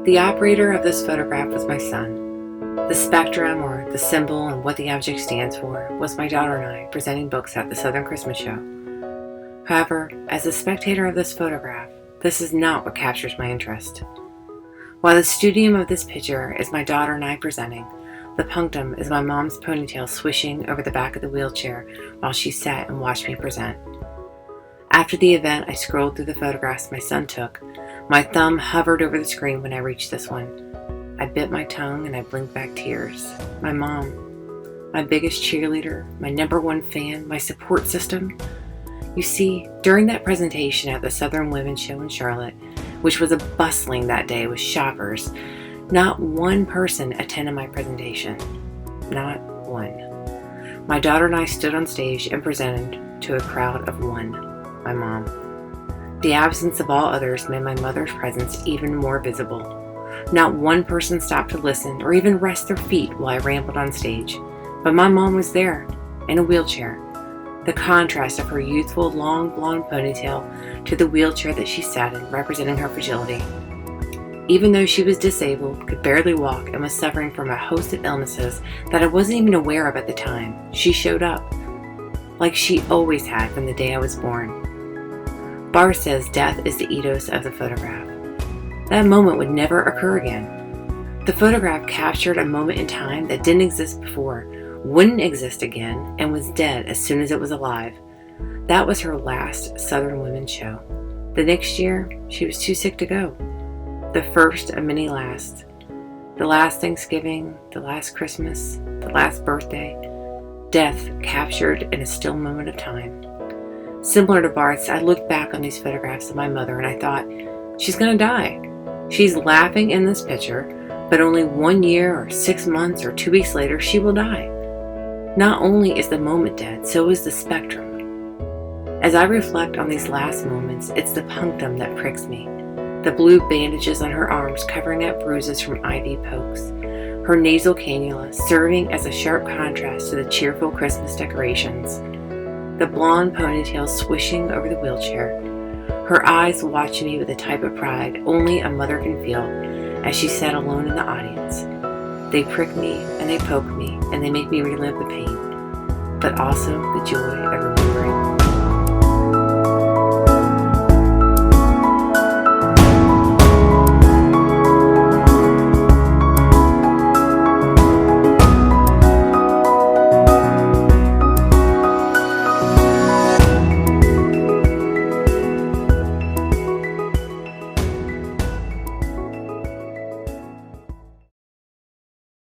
The operator of this photograph was my son. The spectrum, or the symbol and what the object stands for, was my daughter and I presenting books at the Southern Christmas Show. However, as a spectator of this photograph, this is not what captures my interest. While the studium of this picture is my daughter and I presenting, the punctum is my mom's ponytail swishing over the back of the wheelchair while she sat and watched me present. After the event, I scrolled through the photographs my son took. My thumb hovered over the screen when I reached this one. I bit my tongue and I blinked back tears. My mom, my biggest cheerleader, my number one fan, my support system. You see, during that presentation at the Southern Women's Show in Charlotte, which was a bustling that day with shoppers, not one person attended my presentation. Not one. My daughter and I stood on stage and presented to a crowd of one, my mom. The absence of all others made my mother's presence even more visible. Not one person stopped to listen or even rest their feet while I rambled on stage, but my mom was there, in a wheelchair. The contrast of her youthful, long blonde ponytail to the wheelchair that she sat in, representing her fragility. Even though she was disabled, could barely walk, and was suffering from a host of illnesses that I wasn't even aware of at the time, she showed up, like she always had from the day I was born. Barr says death is the ethos of the photograph. That moment would never occur again. The photograph captured a moment in time that didn't exist before, wouldn't exist again, and was dead as soon as it was alive. That was her last Southern Women's Show. The next year, she was too sick to go. The first of many lasts. The last Thanksgiving, the last Christmas, the last birthday. Death captured in a still moment of time. Similar to Barth's, I looked back on these photographs of my mother and I thought, she's gonna die. She's laughing in this picture, but only 1 year or 6 months or 2 weeks later, she will die. Not only is the moment dead, so is the spectrum. As I reflect on these last moments, it's the punctum that pricks me. The blue bandages on her arms covering up bruises from IV pokes. Her nasal cannula serving as a sharp contrast to the cheerful Christmas decorations. The blonde ponytail swishing over the wheelchair. Her eyes watching me with a type of pride only a mother can feel as she sat alone in the audience. They prick me and they poke me and they make me relive the pain, but also the joy of remembering.